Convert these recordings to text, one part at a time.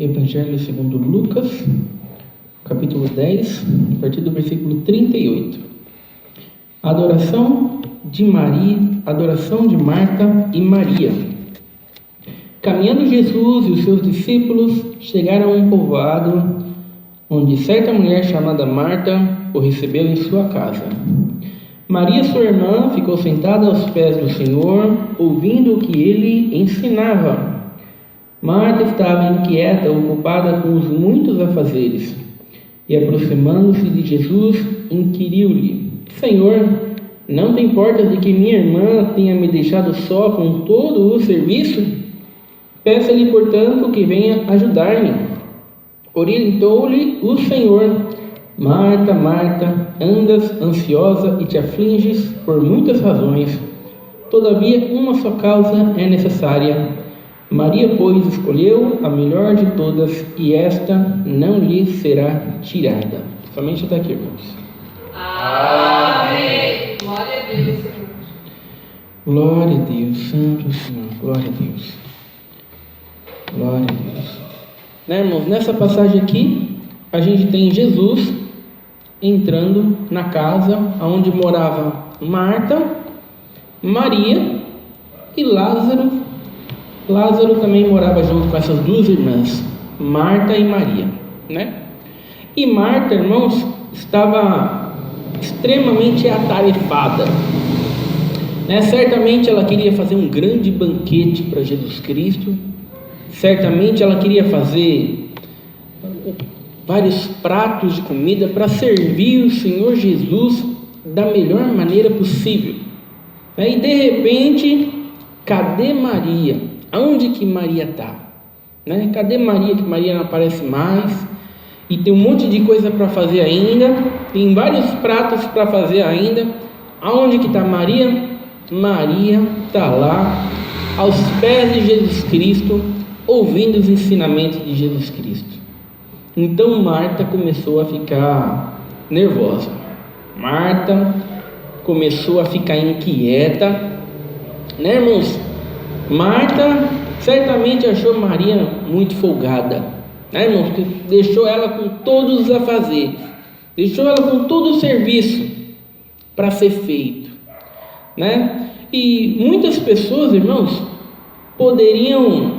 Evangelho segundo Lucas, capítulo 10, a partir do versículo 38. Adoração de Marta e Maria. Caminhando Jesus e os seus discípulos chegaram a um povoado, onde certa mulher chamada Marta o recebeu em sua casa. Maria, sua irmã, ficou sentada aos pés do Senhor, ouvindo o que ele ensinava. Marta estava inquieta, ocupada com os muitos afazeres, e aproximando-se de Jesus, inquiriu-lhe: Senhor, não te importas de que minha irmã tenha me deixado só com todo o serviço? Peça-lhe, portanto, que venha ajudar-me. Orientou-lhe o Senhor: Marta, Marta, andas ansiosa e te afliges por muitas razões. Todavia, uma só causa é necessária. Maria, pois, escolheu a melhor de todas, e esta não lhe será tirada. Somente até aqui, irmãos. Amém. Glória a Deus, Senhor. Glória a Deus, Santo Senhor. Glória a Deus. Glória a Deus. Irmãos, nessa passagem aqui, a gente tem Jesus entrando na casa onde morava Marta, Maria e Lázaro. Lázaro também morava junto com essas duas irmãs, Marta e Maria, E Marta, irmãos, estava extremamente atarefada, Certamente ela queria fazer um grande banquete para Jesus Cristo. Certamente ela queria fazer vários pratos de comida para servir o Senhor Jesus da melhor maneira possível. E de repente, cadê Maria? Aonde que Maria está? Cadê Maria? Que Maria não aparece mais. E tem um monte de coisa para fazer ainda. Tem vários pratos para fazer ainda. Aonde que está Maria? Maria está lá, aos pés de Jesus Cristo, ouvindo os ensinamentos de Jesus Cristo. Então Marta começou a ficar nervosa. Marta começou a ficar inquieta, irmãos? Marta certamente achou Maria muito folgada, irmãos? Que deixou ela com todos os afazeres, deixou ela com todo o serviço para ser feito, E muitas pessoas, irmãos, poderiam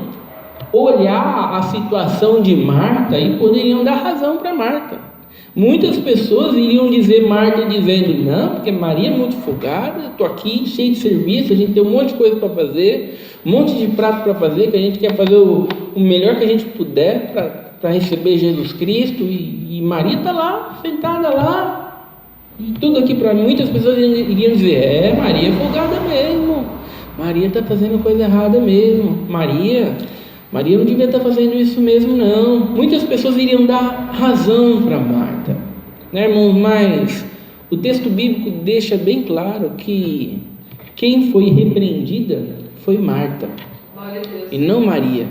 olhar a situação de Marta e poderiam dar razão para Marta. Muitas pessoas iriam dizer Marta dizendo: não, porque Maria é muito folgada, estou aqui cheio de serviço, a gente tem um monte de coisa para fazer, um monte de prato para fazer, que a gente quer fazer o melhor que a gente puder para receber Jesus Cristo, e Maria está lá, sentada lá, e tudo aqui para mim. Muitas pessoas iriam dizer: Maria é folgada mesmo, Maria está fazendo coisa errada mesmo, Maria não devia estar fazendo isso mesmo, não. Muitas pessoas iriam dar razão para Marta, irmãos? Mas o texto bíblico deixa bem claro que quem foi repreendida foi Marta, e não Maria,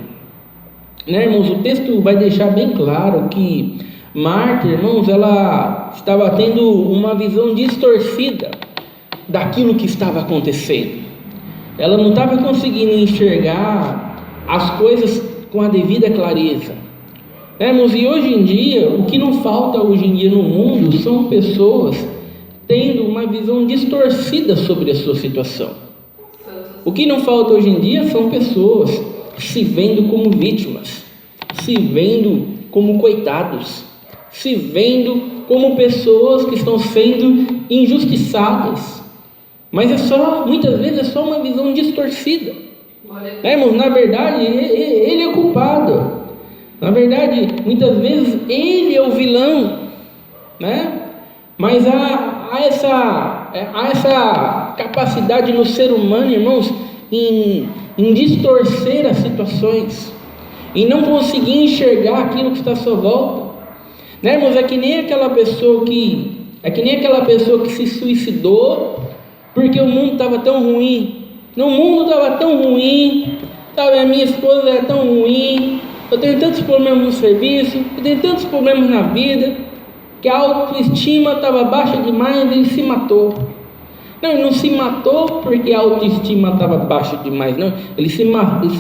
irmãos? O texto vai deixar bem claro que Marta, irmãos, ela estava tendo uma visão distorcida daquilo que estava acontecendo. Ela não estava conseguindo enxergar as coisas com a devida clareza, irmãos? E hoje em dia, o que não falta hoje em dia no mundo são pessoas tendo uma visão distorcida sobre a sua situação. O que não falta hoje em dia são pessoas se vendo como vítimas, se vendo como coitados, se vendo como pessoas que estão sendo injustiçadas. Mas muitas vezes é só uma visão distorcida. Irmãos, na verdade, ele é o culpado. Na verdade, muitas vezes ele é o vilão, Mas há essa capacidade no ser humano, irmãos, em distorcer as situações, em não conseguir enxergar aquilo que está à sua volta, irmãos? É que nem aquela pessoa que se suicidou porque o mundo estava tão ruim. O mundo estava tão ruim, a minha esposa era tão ruim, eu tenho tantos problemas no serviço, eu tenho tantos problemas na vida, que a autoestima estava baixa demais e ele se matou. Não, ele não se matou porque a autoestima estava baixa demais, não. Ele se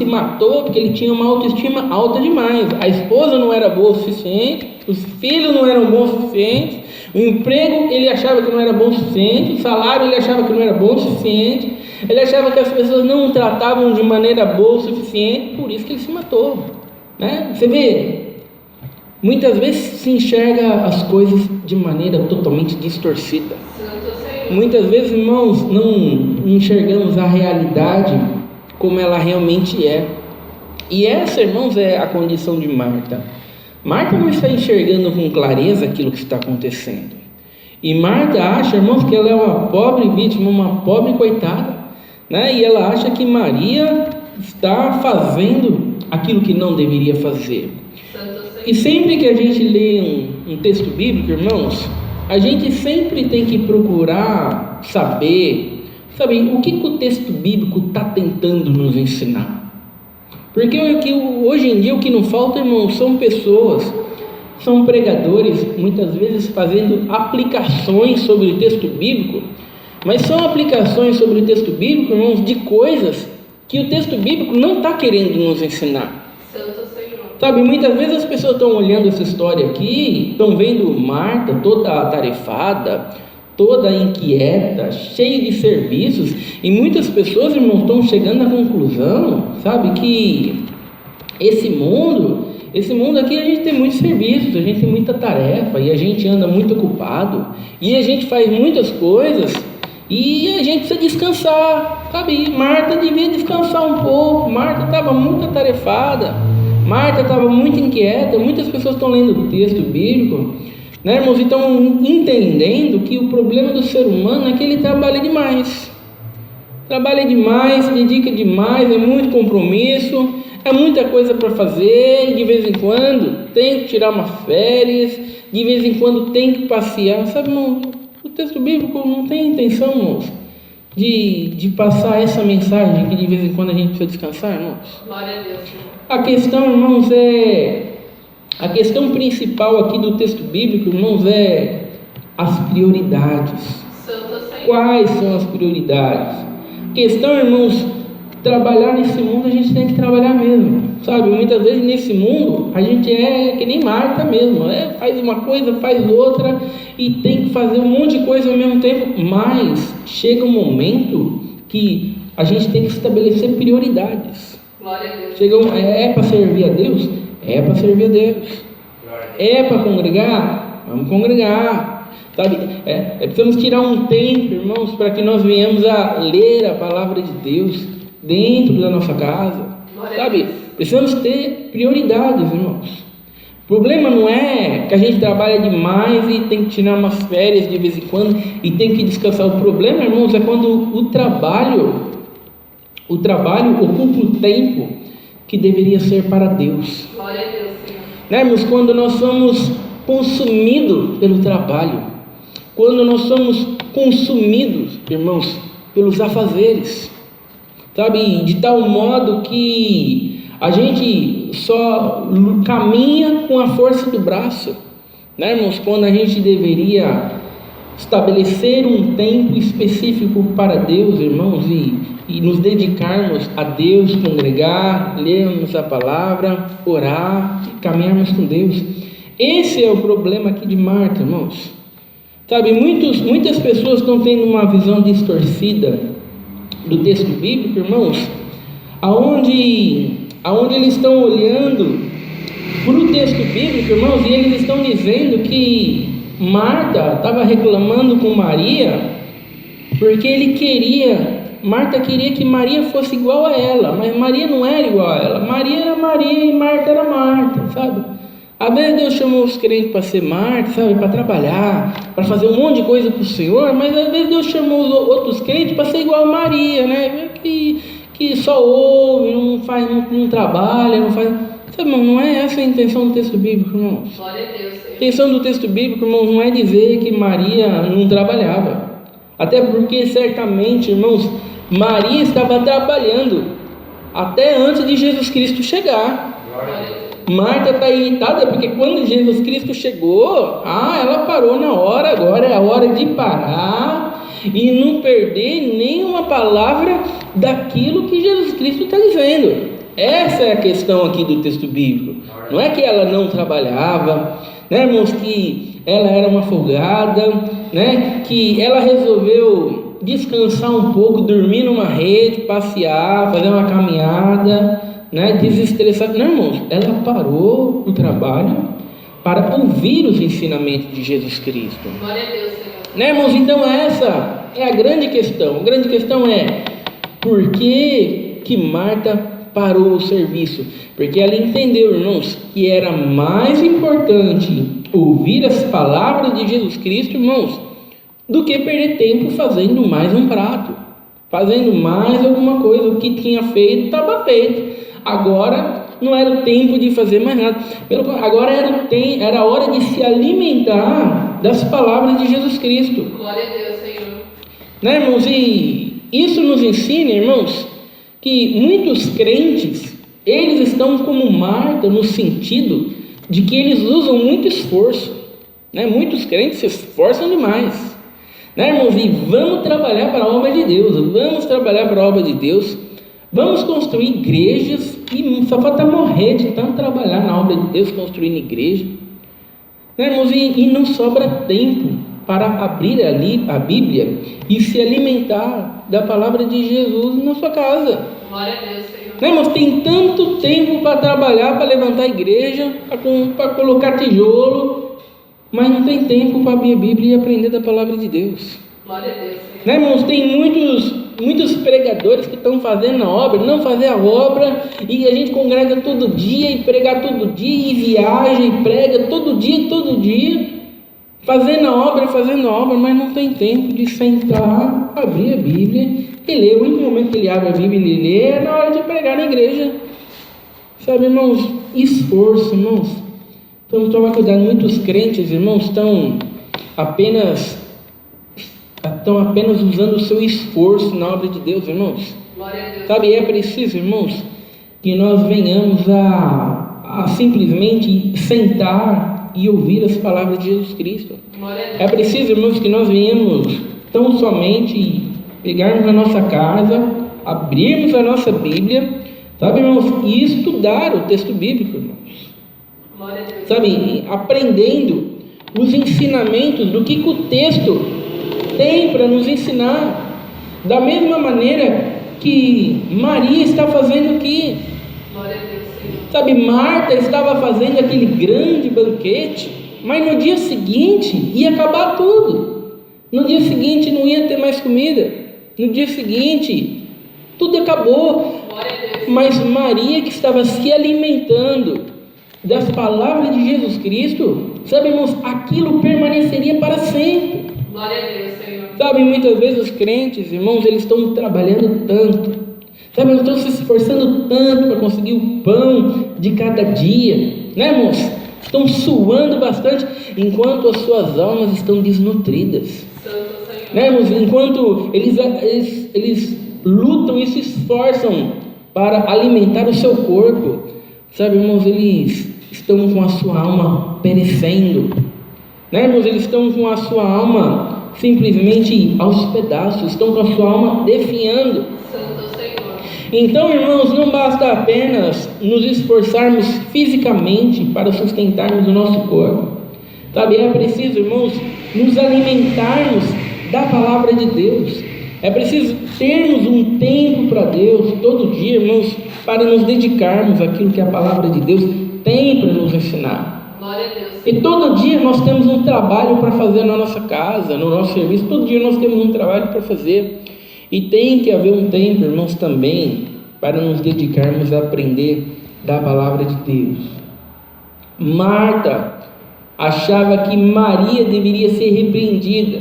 matou porque ele tinha uma autoestima alta demais. A esposa não era boa o suficiente, os filhos não eram bons o suficiente, o emprego ele achava que não era bom o suficiente, o salário ele achava que não era bom o suficiente, ele achava que as pessoas não o tratavam de maneira boa o suficiente, por isso que ele se matou, né? Você vê, muitas vezes se enxerga as coisas de maneira totalmente distorcida. Muitas vezes, irmãos, não enxergamos a realidade como ela realmente é. E essa, irmãos, é a condição de Marta. Marta não está enxergando com clareza aquilo que está acontecendo. E Marta acha, irmãos, que ela é uma pobre vítima, uma pobre coitada, né? E ela acha que Maria está fazendo aquilo que não deveria fazer. E sempre que a gente lê um texto bíblico, irmãos, a gente sempre tem que procurar saber o que o texto bíblico está tentando nos ensinar. Porque hoje em dia o que não falta, irmãos, são pessoas, são pregadores, muitas vezes fazendo aplicações sobre o texto bíblico, mas são aplicações sobre o texto bíblico, irmãos, de coisas que o texto bíblico não está querendo nos ensinar. Muitas vezes as pessoas estão olhando essa história aqui, estão vendo Marta toda atarefada, toda inquieta, cheia de serviços, e muitas pessoas, irmãos, estão chegando à conclusão, que esse mundo aqui a gente tem muitos serviços, a gente tem muita tarefa, e a gente anda muito ocupado, e a gente faz muitas coisas, e a gente precisa descansar, Marta devia descansar um pouco, Marta estava muito atarefada, Marta estava muito inquieta. Muitas pessoas estão lendo o texto bíblico, né, irmãos, e estão entendendo que o problema do ser humano é que ele trabalha demais, se dedica demais, é muito compromisso, é muita coisa para fazer, e de vez em quando tem que tirar umas férias, de vez em quando tem que passear, irmão? O texto bíblico não tem intenção, irmãos, de passar essa mensagem que de vez em quando a gente precisa descansar, irmãos. Glória a Deus, Senhor. A questão, irmãos, a questão principal aqui do texto bíblico, irmãos, é as prioridades. Quais são as prioridades? A questão, irmãos, trabalhar nesse mundo a gente tem que trabalhar mesmo, muitas vezes nesse mundo a gente é que nem Marta mesmo, faz uma coisa, faz outra e tem que fazer um monte de coisa ao mesmo tempo, mas chega um momento que a gente tem que estabelecer prioridades. Glória a Deus. É para servir a Deus? É para servir a Deus. É para congregar? Vamos congregar. Precisamos tirar um tempo, irmãos, para que nós venhamos a ler a palavra de Deus dentro da nossa casa. Precisamos ter prioridades, irmãos. O problema não é que a gente trabalha demais e tem que tirar umas férias de vez em quando e tem que descansar. O problema, irmãos, é quando o trabalho ocupa o tempo que deveria ser para Deus. Glória a Deus, Senhor. Irmãos, quando nós somos consumidos pelo trabalho, quando nós somos consumidos, irmãos, pelos afazeres, de tal modo que a gente só caminha com a força do braço, irmãos, quando a gente deveria estabelecer um tempo específico para Deus, irmãos, e nos dedicarmos a Deus, congregar, lermos a palavra, orar, caminharmos com Deus. Esse é o problema aqui de Marta, irmãos. Muitas pessoas estão tendo uma visão distorcida do texto bíblico, irmãos, aonde eles estão olhando para o texto bíblico, irmãos, e eles estão dizendo que Marta estava reclamando com Maria porque Marta queria que Maria fosse igual a ela, mas Maria não era igual a ela. Maria era Maria e Marta era Marta, Às vezes Deus chamou os crentes para ser Marta, para trabalhar, para fazer um monte de coisa para o Senhor, mas às vezes Deus chamou os outros crentes para ser igual a Maria, que só ouve, não faz, não trabalha, não faz. Irmão, não é essa a intenção do texto bíblico, irmãos. Glória a Deus, Senhor. A intenção do texto bíblico, irmãos, não é dizer que Maria não trabalhava. Até porque, certamente, irmãos, Maria estava trabalhando até antes de Jesus Cristo chegar. Glória a Deus. Marta está irritada porque quando Jesus Cristo chegou, ela parou na hora, agora é a hora de parar e não perder nenhuma palavra daquilo que Jesus Cristo está dizendo. Essa é a questão aqui do texto bíblico. Não é que ela não trabalhava, né, irmãos, que ela era uma folgada, né, que ela resolveu descansar um pouco, dormir numa rede, passear, fazer uma caminhada, né, desestressar. Não, irmãos, ela parou o trabalho para ouvir os ensinamentos de Jesus Cristo. Glória a Deus, Senhor. Né, irmãos? Então essa é a grande questão. A grande questão é: por que Marta parou o serviço? Porque ela entendeu, irmãos, que era mais importante ouvir as palavras de Jesus Cristo, irmãos, do que perder tempo fazendo mais um prato, fazendo mais alguma coisa. O que tinha feito estava feito. Agora não era o tempo de fazer mais nada. Agora era a hora de se alimentar das palavras de Jesus Cristo. Glória a Deus, Senhor. Né, irmãos? E isso nos ensina, irmãos, que muitos crentes, eles estão como Marta no sentido de que eles usam muito esforço, né? Muitos crentes se esforçam demais, né, irmãos? E vamos trabalhar para a obra de Deus, vamos construir igrejas, e só falta morrer de tanto trabalhar na obra de Deus, construindo igreja, né, irmãos? E não sobra tempo para abrir ali a Bíblia e se alimentar da palavra de Jesus na sua casa. Glória a Deus, Senhor. Né, irmãos? Tem tanto tempo para trabalhar, para levantar a igreja, para colocar tijolo, mas não tem tempo para abrir a Bíblia e aprender da palavra de Deus. Glória a Deus, Senhor. Né, irmãos? Tem muitos pregadores que estão fazendo a obra, não fazer a obra, e a gente congrega todo dia, e prega todo dia, e viaja, e prega todo dia, fazendo a obra, mas não tem tempo de sentar, abrir a Bíblia e ler. O único momento que ele abre a Bíblia e lê é na hora de pregar na igreja. Sabe, irmãos? Esforço, irmãos. Vamos tomar cuidado. Muitos crentes, irmãos, estão apenas usando o seu esforço na obra de Deus, irmãos. Glória a Deus. Sabe, é preciso, irmãos, que nós venhamos a simplesmente sentar e ouvir as palavras de Jesus Cristo. Glória a Deus. É preciso, irmãos, que nós venhamos tão somente pegarmos a nossa casa, abrirmos a nossa Bíblia, sabe, irmãos, e estudar o texto bíblico, irmãos. Glória a Deus. Sabe, aprendendo os ensinamentos do que o texto tem para nos ensinar, da mesma maneira que Maria está fazendo aqui. Glória a Deus, Senhor. Sabe, Marta estava fazendo aquele grande banquete, mas no dia seguinte ia acabar tudo. No dia seguinte não ia ter mais comida. No dia seguinte tudo acabou. Glória a Deus. Mas Maria, que estava se alimentando das palavras de Jesus Cristo, sabe, irmãos, aquilo permaneceria para sempre. Glória a Deus, Senhor. Sabe, muitas vezes os crentes, irmãos, eles estão trabalhando tanto, sabe, eles estão se esforçando tanto para conseguir o pão de cada dia, né, irmãos? Estão suando bastante, enquanto as suas almas estão desnutridas, Santo Senhor. né, irmãos? Enquanto eles lutam e se esforçam para alimentar o seu corpo, sabe, irmãos, eles estão com a sua alma perecendo, né, irmãos? Eles estão com a sua alma simplesmente aos pedaços, estão com a sua alma definhando. Santo Senhor. Então, irmãos, não basta apenas nos esforçarmos fisicamente para sustentarmos o nosso corpo, sabe? É preciso, irmãos, nos alimentarmos da palavra de Deus. É preciso termos um tempo para Deus todo dia, irmãos, para nos dedicarmos àquilo que a palavra de Deus tem para nos ensinar. Glória a Deus. E todo dia nós temos um trabalho para fazer na nossa casa, no nosso serviço. Todo dia nós temos um trabalho para fazer. E tem que haver um tempo, irmãos, também para nos dedicarmos a aprender da palavra de Deus. Marta achava que Maria deveria ser repreendida.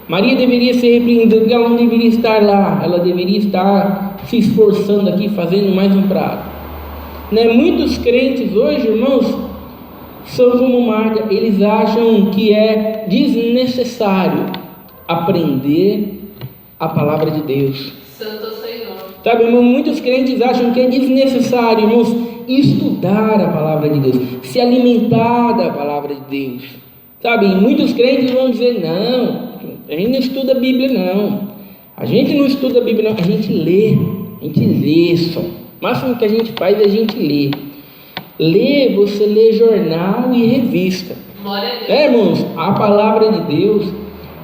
Maria deveria ser repreendida porque ela não deveria estar lá. Ela deveria estar se esforçando aqui, fazendo mais um prato. Né? Muitos crentes hoje, irmãos, são como Marta. Eles acham que é desnecessário aprender a palavra de Deus. Santo Senhor. Sabe, irmão, muitos crentes acham que é desnecessário, irmãos, estudar a palavra de Deus, se alimentar da palavra de Deus. Sabe, muitos crentes vão dizer, não, A gente não estuda a Bíblia, não. A gente não estuda a Bíblia, não. A gente lê só. O máximo que a gente faz é a gente ler. Ler, você lê jornal e revista. Glória a Deus. Irmãos, a palavra de Deus,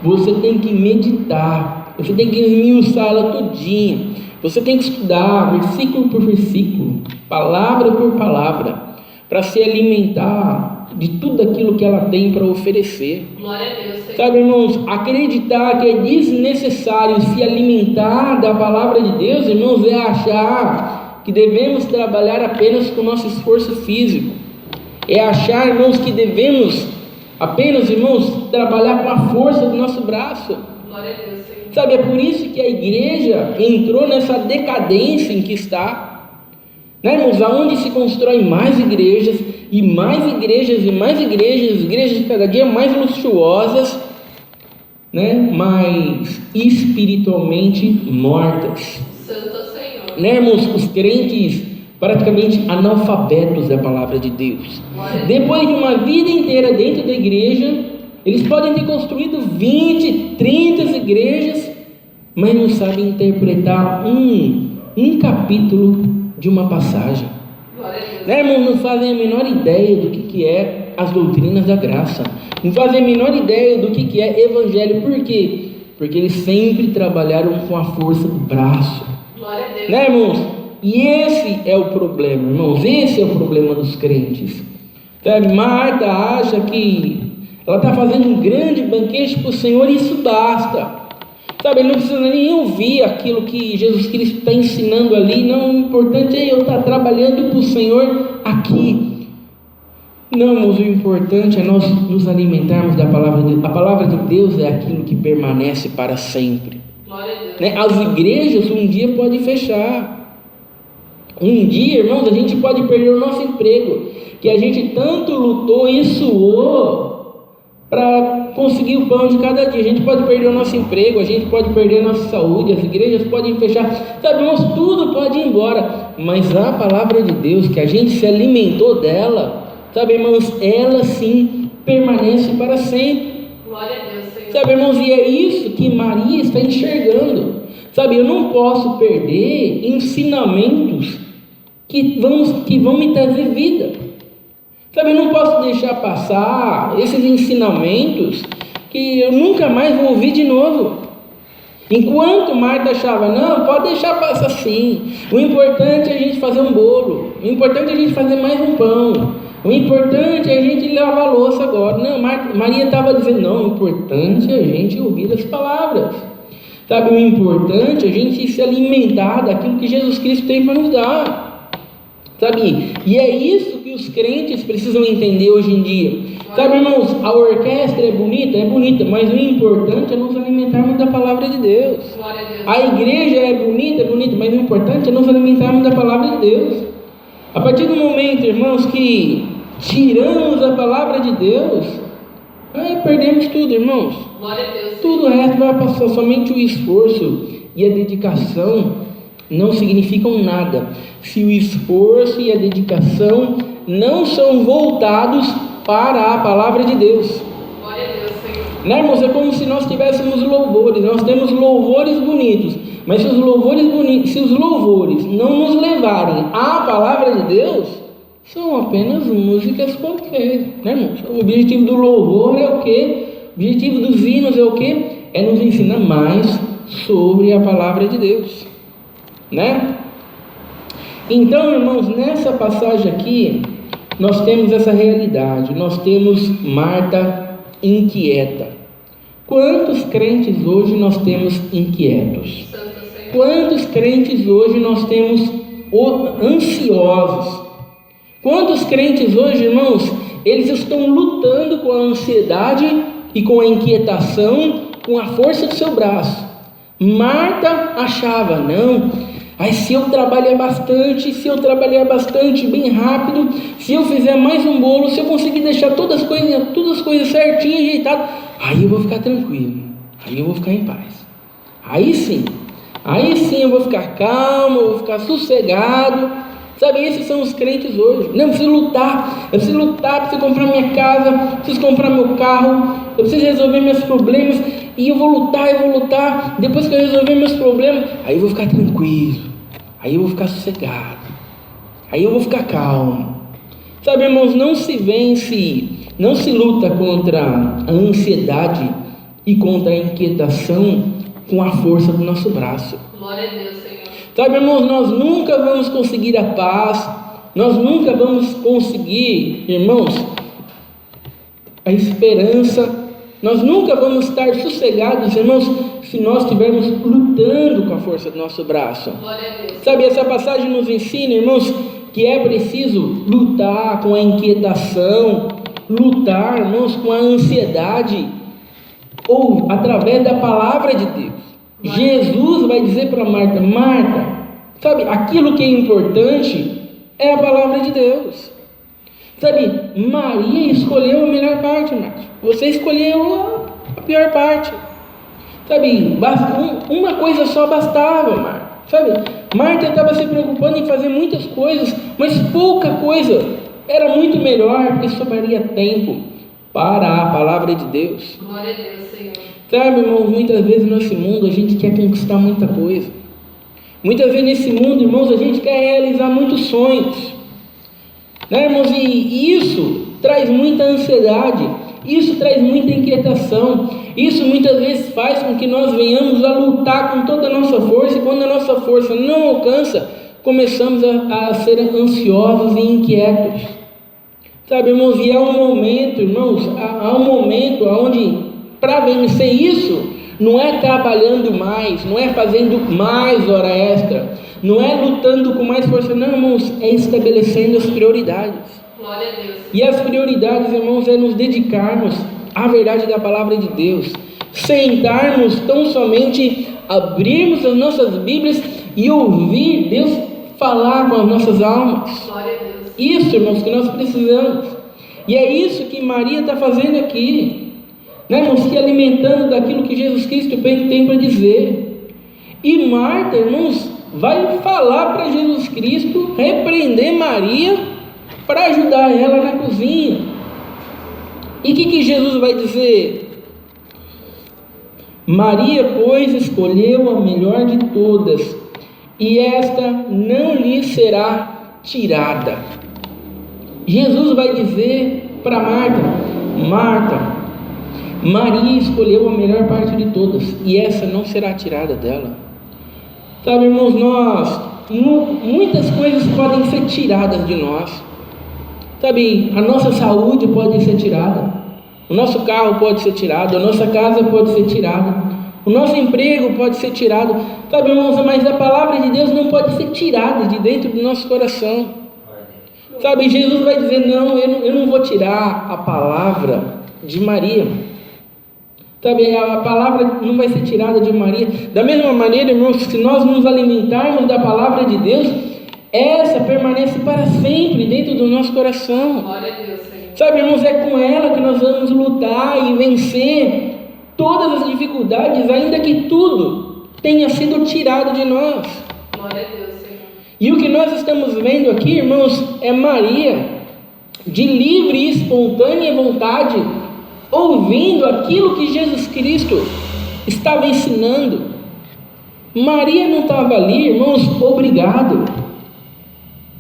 você tem que meditar. Você tem que esmiuçar ela todinha. Você tem que estudar versículo por versículo, palavra por palavra, para se alimentar de tudo aquilo que ela tem para oferecer. Glória a Deus, Senhor. Sabe, irmãos, acreditar que é desnecessário se alimentar da palavra de Deus, irmãos, é achar que devemos trabalhar apenas com o nosso esforço físico. É achar, irmãos, que devemos apenas, irmãos, trabalhar com a força do nosso braço. Glória a Deus, Senhor. Sabe, é por isso que a igreja entrou nessa decadência em que está, né, irmãos? Aonde se constrói mais igrejas, e mais igrejas, e mais igrejas, igrejas cada dia mais luxuosas, né, mas espiritualmente mortas. Santo Senhor. Né, irmãos? Os crentes praticamente analfabetos da palavra de Deus. Depois de uma vida inteira dentro da igreja, eles podem ter construído 20, 30 igrejas, mas não sabem interpretar um capítulo de uma passagem. Glória a Deus. Né, irmãos? Não fazem a menor ideia do que é as doutrinas da graça. Não fazem a menor ideia do que é evangelho. Por quê? Porque eles sempre trabalharam com a força do braço. Glória a Deus. Né, irmãos? E esse é o problema, irmãos. Esse é o problema dos crentes. Sabe, Marta acha que ela está fazendo um grande banquete para o Senhor e isso basta. Sabe, ele não precisa nem ouvir aquilo que Jesus Cristo está ensinando ali. Não, o importante é eu estar trabalhando para o Senhor aqui. Não, irmãos, o importante é nós nos alimentarmos da palavra de Deus. A palavra de Deus é aquilo que permanece para sempre. Glória a Deus. Né? As igrejas um dia podem fechar. Um dia, irmãos, a gente pode perder o nosso emprego, que a gente tanto lutou e suou para conseguir o pão de cada dia. A gente pode perder o nosso emprego, a gente pode perder a nossa saúde, as igrejas podem fechar, sabe, irmãos, tudo pode ir embora, mas a palavra de Deus, que a gente se alimentou dela, sabe, irmãos, ela sim permanece para sempre. Glória a Deus, Senhor. Sabe, irmãos, e é isso que Maria está enxergando. Sabe, eu não posso perder ensinamentos que vão me trazer vida. Sabe, eu não posso deixar passar esses ensinamentos que eu nunca mais vou ouvir de novo. Enquanto Marta achava, não, pode deixar passar sim. O importante é a gente fazer um bolo. O importante é a gente fazer mais um pão. O importante é a gente lavar a louça agora. Não, Maria estava dizendo, não, o importante é a gente ouvir as palavras. Sabe, o importante é a gente se alimentar daquilo que Jesus Cristo tem para nos dar. Sabe, e é isso que os crentes precisam entender hoje em dia. Sabe, irmãos, a orquestra é bonita, mas o importante é nos alimentarmos da palavra de Deus. Glória a Deus. A igreja é bonita, mas o importante é nos alimentarmos da palavra de Deus. A partir do momento, irmãos, que tiramos a palavra de Deus, perdemos tudo, irmãos. Glória a Deus. Tudo o resto vai passar. Somente o esforço e a dedicação não significam nada se o esforço e a dedicação não são voltados para a palavra de Deus. Glória a Deus, Senhor. Né, irmãos? É como se nós tivéssemos louvores. Nós temos louvores bonitos, mas se os louvores não nos levarem à palavra de Deus, são apenas músicas qualquer, né, irmãos? O objetivo do louvor é o quê? O objetivo dos hinos é o quê? É nos ensinar mais sobre a palavra de Deus, né? Então, irmãos, nessa passagem aqui, nós temos essa realidade. Nós temos Marta inquieta. Quantos crentes hoje nós temos inquietos? Santo Senhor. Quantos crentes hoje nós temos ansiosos? Quantos crentes hoje, irmãos, eles estão lutando com a ansiedade e com a inquietação, com a força do seu braço? Marta achava, não, se eu trabalhar bastante, bem rápido, se eu fizer mais um bolo, se eu conseguir deixar todas as coisas certinhas, ajeitadas, aí eu vou ficar tranquilo, aí eu vou ficar em paz. Aí sim eu vou ficar calmo, eu vou ficar sossegado. Sabe, esses são os crentes hoje. Não, eu preciso lutar, preciso comprar minha casa, preciso comprar meu carro, eu preciso resolver meus problemas. e eu vou lutar, depois que eu resolver meus problemas, aí eu vou ficar tranquilo, aí eu vou ficar sossegado, aí eu vou ficar calmo. Sabe, irmãos, não se luta contra a ansiedade e contra a inquietação com a força do nosso braço. Glória a Deus, Senhor. Sabe, irmãos, nós nunca vamos conseguir a paz, nós nunca vamos conseguir, irmãos, a esperança, nós nunca vamos estar sossegados, irmãos, se nós estivermos lutando com a força do nosso braço. Glória a Deus. Sabe, essa passagem nos ensina, irmãos, que é preciso lutar com a inquietação, lutar, irmãos, com a ansiedade, ou através da palavra de Deus. Jesus vai dizer para Marta: Marta, sabe, aquilo que é importante é a palavra de Deus. Sabe, Maria escolheu a melhor parte, Marta. Você escolheu a pior parte. Sabe, uma coisa só bastava, Marta. Sabe, Marta estava se preocupando em fazer muitas coisas, mas pouca coisa era muito melhor, porque sobraria tempo para a palavra de Deus. Glória a Deus, Senhor. Sabe, irmãos, muitas vezes nesse mundo a gente quer conquistar muita coisa. Muitas vezes nesse mundo, irmãos, a gente quer realizar muitos sonhos, né, irmãos? E isso traz muita ansiedade, isso traz muita inquietação, isso muitas vezes faz com que nós venhamos a lutar com toda a nossa força, e quando a nossa força não alcança, começamos a ser ansiosos e inquietos. Sabe, irmãos, e há um momento, irmãos, há um momento onde, para vencer isso, não é trabalhando mais, não é fazendo mais hora extra, não é lutando com mais força, não, irmãos, é estabelecendo as prioridades. Glória a Deus. E as prioridades, irmãos, é nos dedicarmos à verdade da palavra de Deus, sentarmos tão somente, abrirmos as nossas Bíblias e ouvir Deus falar com as nossas almas. Glória a Deus. Isso, irmãos, que nós precisamos. E é isso que Maria está fazendo aqui, né, irmãos, se alimentando daquilo que Jesus Cristo tem para dizer. E Marta, irmãos, vai falar para Jesus Cristo, repreender Maria para ajudar ela na cozinha. E o que Jesus vai dizer? Maria, pois, escolheu a melhor de todas, e esta não lhe será tirada. Jesus vai dizer para Marta: Marta, Maria escolheu a melhor parte de todas, e essa não será tirada dela. Sabe, irmãos, muitas coisas podem ser tiradas de nós. Sabe, a nossa saúde pode ser tirada, o nosso carro pode ser tirado, a nossa casa pode ser tirada, o nosso emprego pode ser tirado. Sabe, irmãos, mas a palavra de Deus não pode ser tirada de dentro do nosso coração. Sabe, Jesus vai dizer: não, eu não vou tirar a palavra de Maria. Sabe, a palavra não vai ser tirada de Maria. Da mesma maneira, irmãos, se nós nos alimentarmos da palavra de Deus, essa permanece para sempre dentro do nosso coração. Glória a Deus, Senhor. Sabe, irmãos, é com ela que nós vamos lutar e vencer todas as dificuldades, ainda que tudo tenha sido tirado de nós. Glória a Deus, Senhor. E o que nós estamos vendo aqui, irmãos, é Maria, de livre e espontânea vontade, ouvindo aquilo que Jesus Cristo estava ensinando. Maria não estava ali, irmãos, obrigado.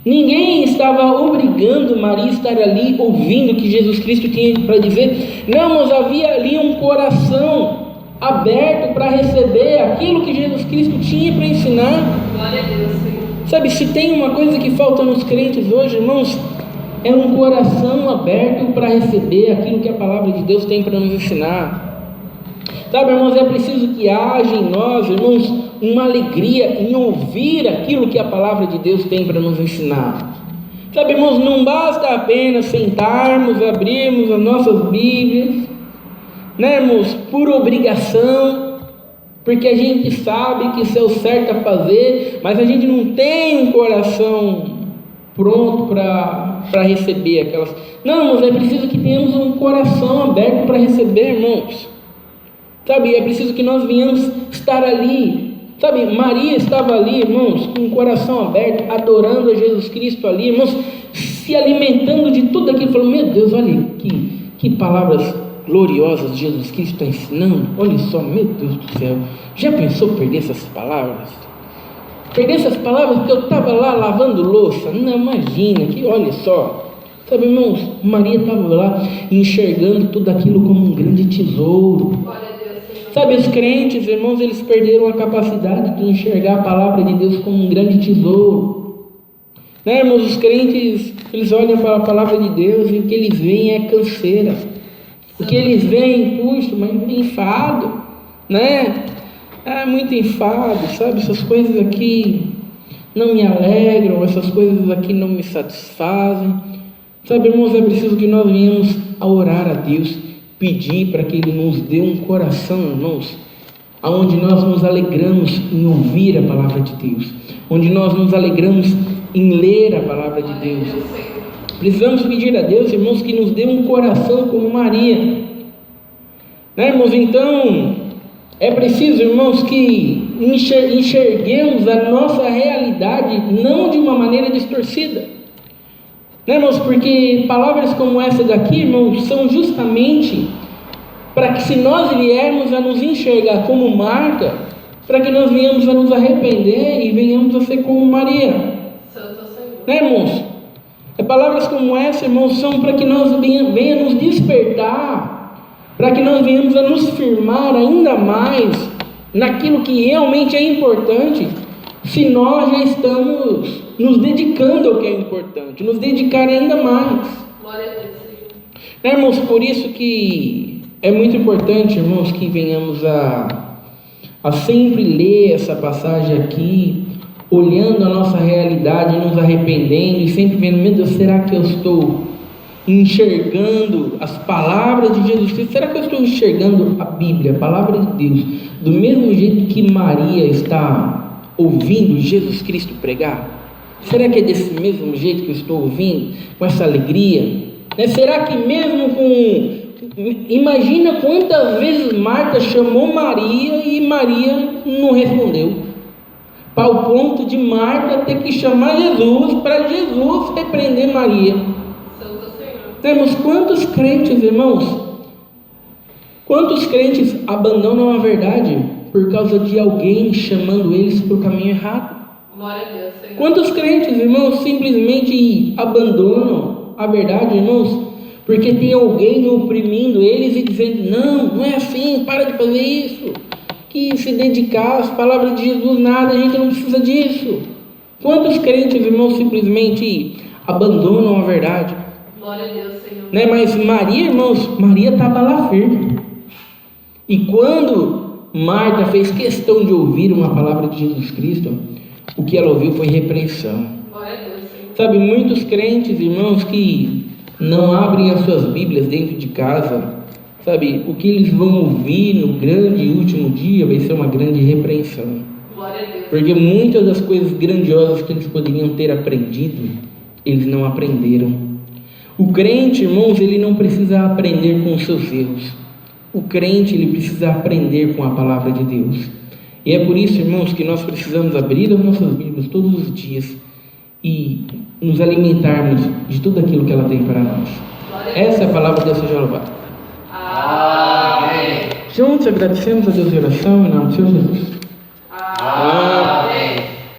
Ninguém estava obrigando Maria a estar ali ouvindo o que Jesus Cristo tinha para dizer. Não, mas havia ali um coração aberto para receber aquilo que Jesus Cristo tinha para ensinar. Glória a Deus, Senhor. Sabe, se tem uma coisa que falta nos crentes hoje, irmãos, é um coração aberto para receber aquilo que a palavra de Deus tem para nos ensinar. Sabe, irmãos, é preciso que haja em nós, irmãos, uma alegria em ouvir aquilo que a palavra de Deus tem para nos ensinar. Sabe, irmãos, não basta apenas sentarmos, abrirmos as nossas Bíblias, né, irmãos, por obrigação, porque a gente sabe que isso é o certo a fazer, mas a gente não tem um coração pronto para receber aquelas. Não, irmãos, é preciso que tenhamos um coração aberto para receber, irmãos. Sabe, é preciso que nós venhamos estar ali. Sabe, Maria estava ali, irmãos, com o coração aberto, adorando a Jesus Cristo ali, irmãos, se alimentando de tudo aquilo. Falou: meu Deus, olha que palavras gloriosas de Jesus Cristo está ensinando. Olha só, meu Deus do céu, já pensou perder essas palavras? Perder essas palavras porque eu estava lá lavando louça? Não, imagina, que olha só. Sabe, irmãos, Maria estava lá enxergando tudo aquilo como um grande tesouro. Sabe, os crentes, irmãos, eles perderam a capacidade de enxergar a palavra de Deus como um grande tesouro. Né, irmãos, os crentes, eles olham para a palavra de Deus e o que eles veem é canseira. O que eles veem, puxa, mas enfado, né? Muito enfado, sabe? Essas coisas aqui não me alegram, essas coisas aqui não me satisfazem. Sabe, irmãos, é preciso que nós venhamos a orar a Deus, pedir para que Ele nos dê um coração, irmãos, onde nós nos alegramos em ouvir a palavra de Deus, onde nós nos alegramos em ler a palavra de Deus. Precisamos pedir a Deus, irmãos, que nos dê um coração como Maria, né, irmãos? Então, é preciso, irmãos, que enxerguemos a nossa realidade não de uma maneira distorcida, né, irmãos? Porque palavras como essa daqui, irmãos, são justamente para que, se nós viermos a nos enxergar como Marta, para que nós venhamos a nos arrepender e venhamos a ser como Maria, né, irmãos? Palavras como essa, irmãos, são para que nós venha nos despertar, para que nós venhamos a nos firmar ainda mais naquilo que realmente é importante, se nós já estamos nos dedicando ao que é importante, nos dedicar ainda mais. Glória a Deus. Né, irmãos, por isso que é muito importante, irmãos, que venhamos a sempre ler essa passagem aqui, olhando a nossa realidade, nos arrependendo e sempre vendo, meu Deus, será que eu estou enxergando as palavras de Jesus Cristo? Será que eu estou enxergando a Bíblia, a palavra de Deus, do mesmo jeito que Maria está ouvindo Jesus Cristo pregar? Será que é desse mesmo jeito que eu estou ouvindo, com essa alegria? Né? Será que mesmo com... Imagina quantas vezes Marta chamou Maria e Maria não respondeu, para o ponto de Marta ter que chamar Jesus, para Jesus repreender Maria. Temos quantos crentes, irmãos, quantos crentes abandonam a verdade por causa de alguém chamando eles para o caminho errado? Glória a Deus, Senhor. Quantos crentes, irmãos, simplesmente abandonam a verdade, irmãos, porque tem alguém oprimindo eles e dizendo, não é assim, para de fazer isso, que se dedicar às palavras de Jesus, nada, a gente não precisa disso. Quantos crentes, irmãos, simplesmente abandonam a verdade? Glória a Deus, Senhor. Né? Mas Maria, irmãos, Maria estava lá firme. E quando Marta fez questão de ouvir uma palavra de Jesus Cristo, o que ela ouviu foi repreensão. Glória a Deus, Senhor. Sabe, muitos crentes, irmãos, que não abrem as suas Bíblias dentro de casa, sabe, o que eles vão ouvir no grande e último dia vai ser uma grande repreensão. Glória a Deus. Porque muitas das coisas grandiosas que eles poderiam ter aprendido, eles não aprenderam. O crente, irmãos, ele não precisa aprender com os seus erros. O crente, ele precisa aprender com a palavra de Deus. E é por isso, irmãos, que nós precisamos abrir as nossas Bíblias todos os dias e nos alimentarmos de tudo aquilo que ela tem para nós. Essa é a palavra de Deus, seja louvada. Amém. Juntos agradecemos a Deus em oração, em nome do Senhor Jesus. Amém.